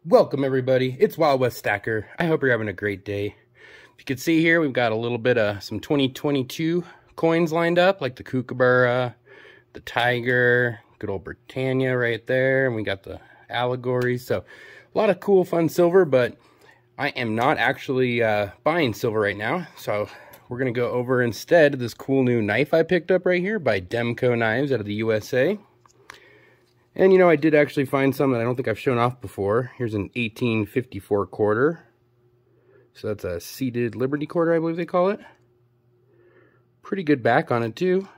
Welcome everybody, it's WildWest Stacker. I hope you're having a great day. If you can see here, we've got a little bit of some 2022 coins lined up, like the Kookaburra, the Tiger, good old Britannia right there, and we got the allegories. So a lot of cool, fun silver, but I am not actually buying silver right now. So we're gonna go over instead this cool new knife I picked up right here by Demko Knives out of the USA. And, you know, I did actually find some that I don't think I've shown off before. Here's an 1854 quarter. So that's a seated Liberty quarter, I believe they call it. Pretty good back on it, too.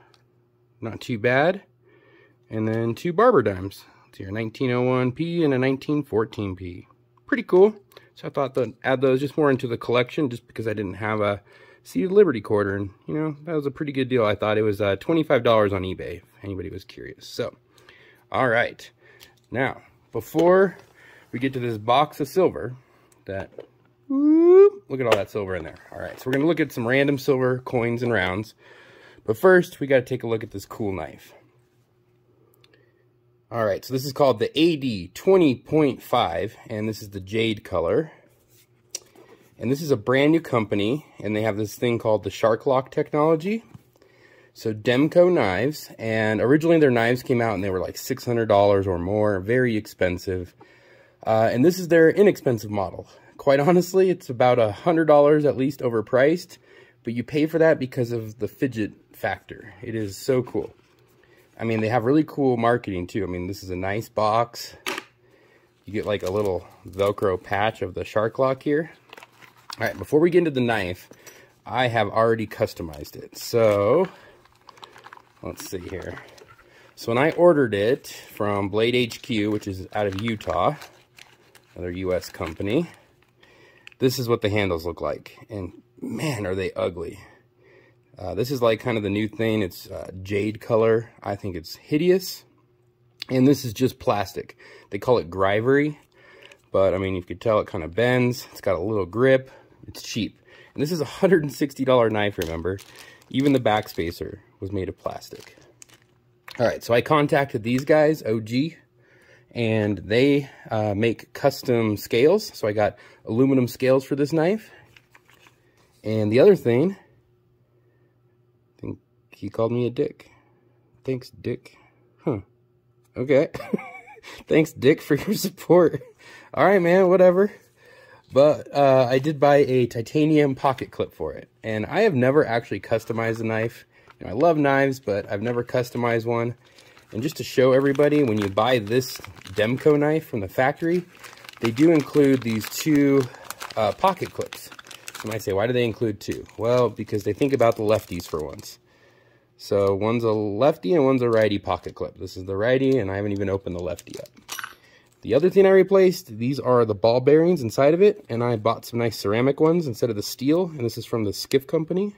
Not too bad. And then two barber dimes. It's your 1901P and a 1914P. Pretty cool. So I thought to add those just more into the collection just because I didn't have a seated Liberty quarter. And, you know, that was a pretty good deal. I thought it was $25 on eBay, if anybody was curious. So, all right, now before we get to this box of silver, look at all that silver in there. All right, so we're gonna look at some random silver coins and rounds, but first we got to take a look at this cool knife. All right, so this is called the AD 20.5, and this is the jade color. And this is a brand new company, and they have this thing called the Shark Lock technology. So Demko Knives, and originally their knives came out and they were like $600 or more, very expensive. And this is their inexpensive model. Quite honestly, it's about $100 at least overpriced, but you pay for that because of the fidget factor. It is so cool. I mean, they have really cool marketing too. I mean, this is a nice box. You get like a little Velcro patch of the Shark Lock here. All right, before we get into the knife, I have already customized it. So let's see here. So when I ordered it from Blade HQ, which is out of Utah, another US company, this is what the handles look like. And man, are they ugly. This is like kind of the new thing. It's jade color. I think it's hideous. And this is just plastic. They call it Grivery. But I mean, you could tell it kind of bends. It's got a little grip. It's cheap. And this is a $160 knife, remember. Even the back spacer was made of plastic. All right, so I contacted these guys, OG, and they make custom scales. So I got aluminum scales for this knife. And the other thing, I think he called me a dick. Thanks, Dick. Huh. Okay. Thanks, Dick, for your support. All right, man, whatever. But I did buy a titanium pocket clip for it. And I have never actually customized a knife. You know, I love knives, but I've never customized one. And just to show everybody, when you buy this Demko knife from the factory, they do include these two pocket clips. You might say, why do they include two? Well, because they think about the lefties for once. So one's a lefty and one's a righty pocket clip. This is the righty, and I haven't even opened the lefty up. The other thing I replaced, these are the ball bearings inside of it, and I bought some nice ceramic ones instead of the steel, and this is from the Skiff company.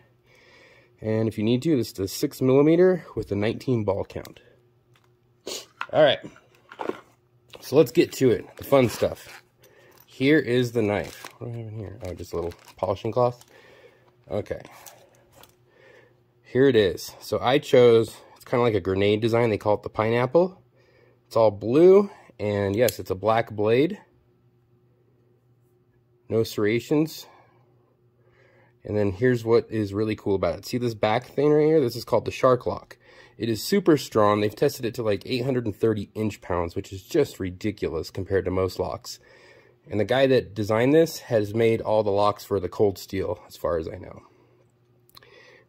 And if you need to, this is the 6mm with a 19 ball count. All right, so let's get to it, the fun stuff. Here is the knife. What do I have in here? Oh, just a little polishing cloth. Okay, here it is. So I chose, it's kind of like a grenade design. They call it the pineapple. It's all blue. And yes, it's a black blade. No serrations. And then here's what is really cool about it. See this back thing right here? This is called the Shark Lock. It is super strong. They've tested it to like 830 inch-pounds, which is just ridiculous compared to most locks. And the guy that designed this has made all the locks for the cold steel, as far as I know.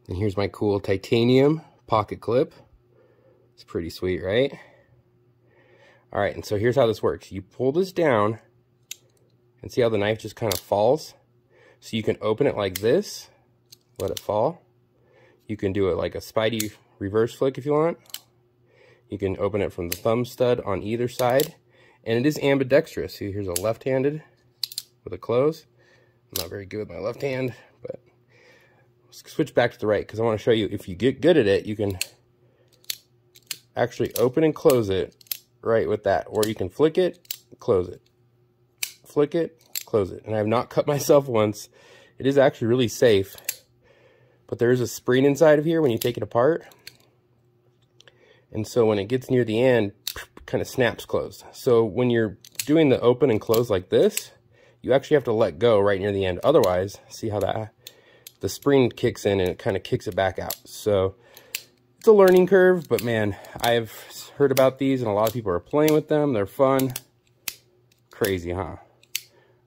And here's my cool titanium pocket clip. It's pretty sweet, right? All right, and so here's how this works. You pull this down, and see how the knife just kind of falls? So you can open it like this, let it fall. You can do it like a Spidey reverse flick if you want. You can open it from the thumb stud on either side. And it is ambidextrous. See, here's a left-handed with a close. I'm not very good with my left hand, but let's switch back to the right because I want to show you, if you get good at it, you can actually open and close it right with that, or you can flick it, close it, flick it, close it. And I have not cut myself once. It is actually really safe, but there is a spring inside of here when you take it apart, and so when it gets near the end, it kind of snaps closed. So when you're doing the open and close like this, you actually have to let go right near the end. Otherwise, see how the spring kicks in and it kind of kicks it back out. So it's a learning curve, but man, I've heard about these and a lot of people are playing with them. They're fun. Crazy, huh?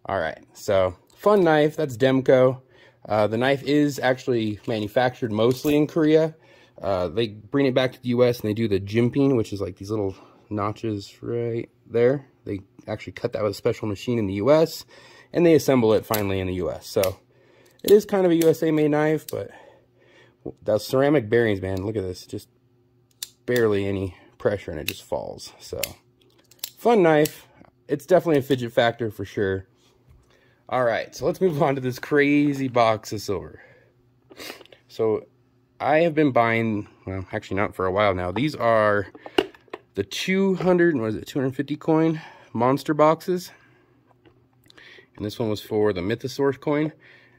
All right, so fun knife. That's Demko. The knife is actually manufactured mostly in Korea. They bring it back to the US and they do the jimping, which is like these little notches right there. They actually cut that with a special machine in the US and they assemble it finally in the US. So it is kind of a USA made knife, but those ceramic bearings, man, look at this. Just barely any pressure and it just falls. So fun knife. It's definitely a fidget factor for sure. All right, so let's move on to this crazy box of silver. So I have been buying, well, actually not for a while now. These are the 250 coin monster boxes. And this one was for the Mythosaurus coin.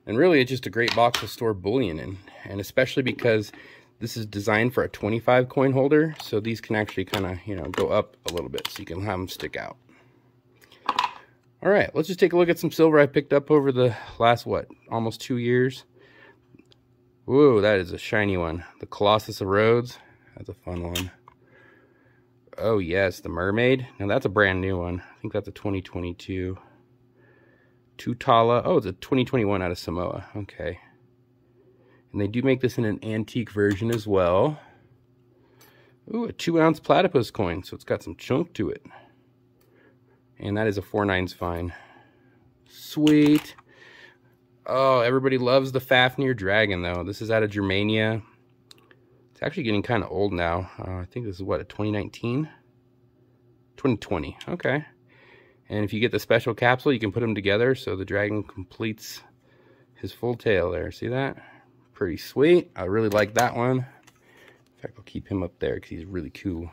And really, it's just a great box to store bullion in. And especially because this is designed for a 25 coin holder. So these can actually kind of, you know, go up a little bit so you can have them stick out. All right, let's just take a look at some silver I picked up over the last, almost 2 years. Whoa, that is a shiny one. The Colossus of Rhodes. That's a fun one. Oh, yes, the Mermaid. Now, that's a brand new one. I think that's a 2022. Tutala. Oh, it's a 2021 out of Samoa. Okay. And they do make this in an antique version as well. Ooh, a 2-ounce platypus coin. So it's got some chunk to it. And that is a 4/9 fine. Sweet. Oh, everybody loves the Fafnir Dragon, though. This is out of Germania. It's actually getting kind of old now. I think this is, a 2019? 2020. Okay. And if you get the special capsule, you can put them together so the dragon completes his full tail there. See that? Pretty sweet. I really like that one. In fact, I'll keep him up there because he's really cool.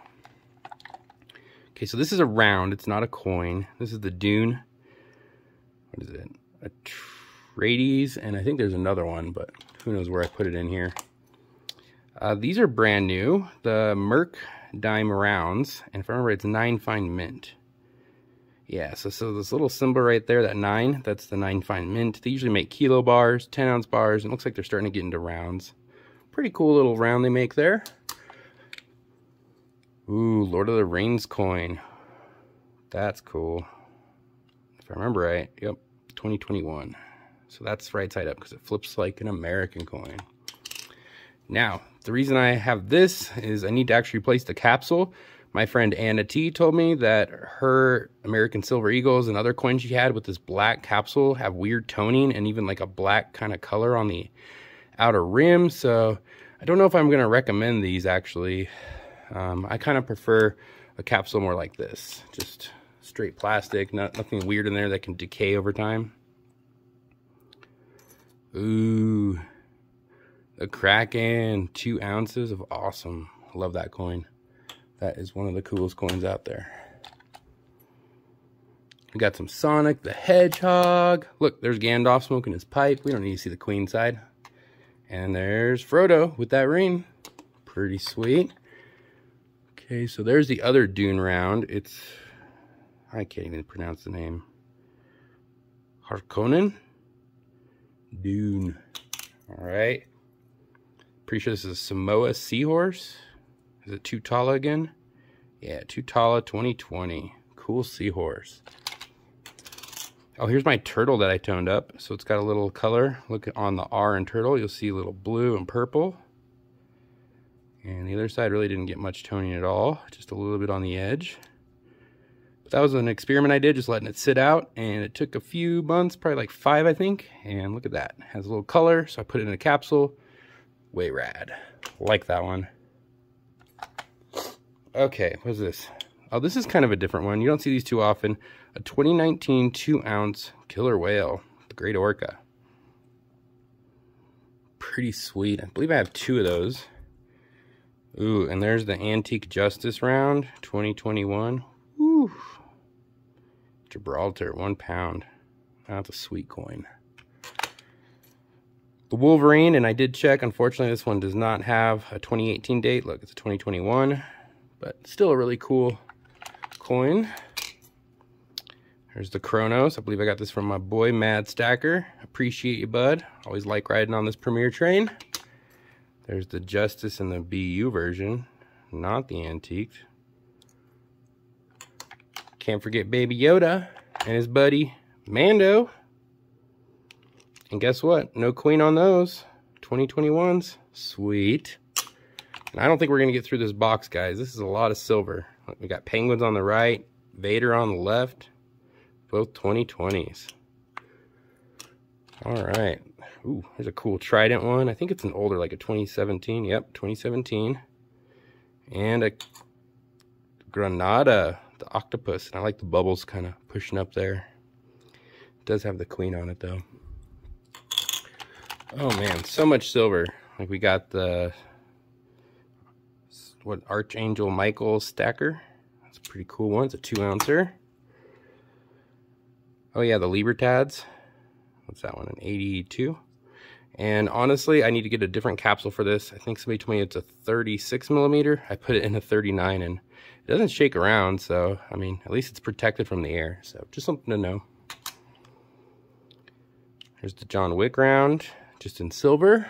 Okay, so this is a round. It's not a coin. This is the Dune. What is it? A Trades, and I think there's another one, but who knows where I put it in here. These are brand new. The Merc dime rounds, and if I remember, it's 9 fine mint. Yeah, so this little symbol right there, that 9, that's the 9 fine mint. They usually make kilo bars, 10-ounce bars, and it looks like they're starting to get into rounds. Pretty cool little round they make there. Ooh, Lord of the Rings coin. That's cool. If I remember right, yep, 2021. So that's right side up because it flips like an American coin. Now, the reason I have this is I need to actually replace the capsule. My friend Anna T told me that her American Silver Eagles and other coins she had with this black capsule have weird toning and even like a black kind of color on the outer rim. So I don't know if I'm going to recommend these actually. I kind of prefer a capsule more like this. Just straight plastic, nothing weird in there that can decay over time. Ooh, the Kraken, 2 ounces of awesome. Love that coin. That is one of the coolest coins out there. We got some Sonic the Hedgehog. Look, there's Gandalf smoking his pipe. We don't need to see the queen side. And there's Frodo with that ring. Pretty sweet. Okay, so there's the other Dune round. It's, I can't even pronounce the name. Harkonnen? Dune. All right. Pretty sure this is a Samoa seahorse. Is it Tutala again? Yeah, Tutala 2020. Cool seahorse. Oh, here's my turtle that I toned up. So it's got a little color. Look on the R in turtle. You'll see a little blue and purple. And the other side really didn't get much toning at all. Just a little bit on the edge. But that was an experiment I did, just letting it sit out. And it took a few months, probably like 5, I think. And look at that. It has a little color, so I put it in a capsule. Way rad. Like that one. Okay, what is this? Oh, this is kind of a different one. You don't see these too often. A 2019 2-ounce killer whale. The Great Orca. Pretty sweet. I believe I have 2 of those. Ooh, and there's the Antique Justice round, 2021. Woo. Gibraltar, 1 pound. That's a sweet coin. The Wolverine, and I did check. Unfortunately, this one does not have a 2018 date. Look, it's a 2021, but still a really cool coin. There's the Chronos. I believe I got this from my boy Mad Stacker. Appreciate you, bud. Always like riding on this Premier train. There's the Justice and the BU version, not the antiqued. Can't forget Baby Yoda and his buddy Mando. And guess what? No queen on those. 2021s. Sweet. And I don't think we're going to get through this box, guys. This is a lot of silver. We got Penguins on the right, Vader on the left. Both 2020s. All right. Ooh, there's a cool Trident one. I think it's an older, like a 2017. Yep, 2017. And a Granada, the octopus. And I like the bubbles kind of pushing up there. It does have the queen on it, though. Oh, man, so much silver. Like, we got the, what, Archangel Michael Stacker. That's a pretty cool one. It's a 2-ouncer. Oh, yeah, the Libertads. What's that one, an 82? And honestly, I need to get a different capsule for this. I think somebody told me it's a 36 millimeter. I put it in a 39 and it doesn't shake around. So, I mean, at least it's protected from the air. So just something to know. Here's the John Wick round, just in silver.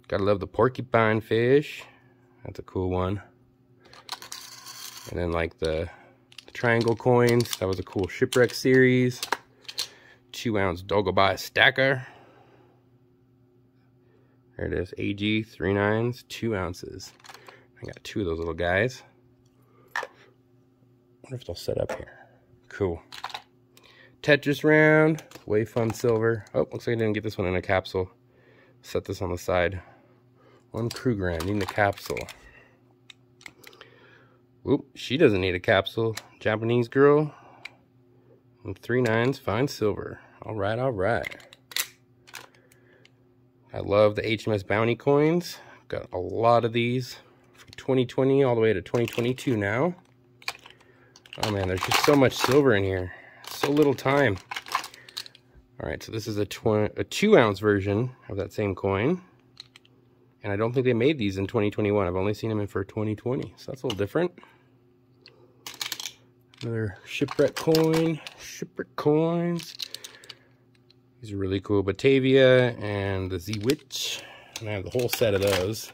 Gotta love the porcupine fish. That's a cool one. And then like the triangle coins. That was a cool Shipwreck series. 2-ounce Dogobah Stacker. There it is, AG 3/9, 2 ounces. I got 2 of those little guys. I wonder if they'll set up here. Cool. Tetris round, way fun silver. Oh, looks like I didn't get this one in a capsule. Set this on the side. One Kruger needing the capsule. Oop, she doesn't need a capsule. Japanese girl. And 3/9, fine silver. All right, all right. I love the HMS Bounty coins. Got a lot of these from 2020 all the way to 2022 now. Oh man, there's just so much silver in here. So little time. All right, so this is a 2-ounce version of that same coin. And I don't think they made these in 2021. I've only seen them in for 2020. So that's a little different. Another Shipwreck coin. Shipwreck coins. These are really cool. Batavia and the Z-Witch. And I have the whole set of those.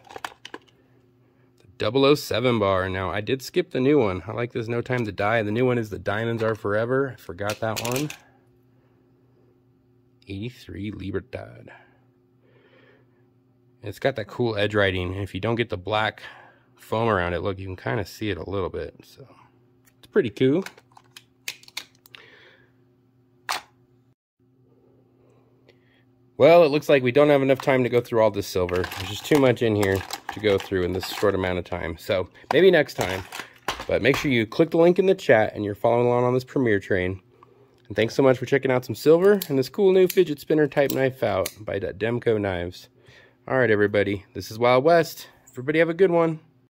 The 007 bar. Now, I did skip the new one. I like this No Time to Die. The new one is the Diamonds Are Forever. I forgot that one. 83 Libertad. It's got that cool edge writing. And if you don't get the black foam around it, look, you can kind of see it a little bit. So, it's pretty cool. Well, it looks like we don't have enough time to go through all this silver. There's just too much in here to go through in this short amount of time. So maybe next time. But make sure you click the link in the chat and you're following along on this Premier train. And thanks so much for checking out some silver and this cool new fidget spinner type knife out by Demko Knives. All right, everybody. This is Wild West. Everybody have a good one.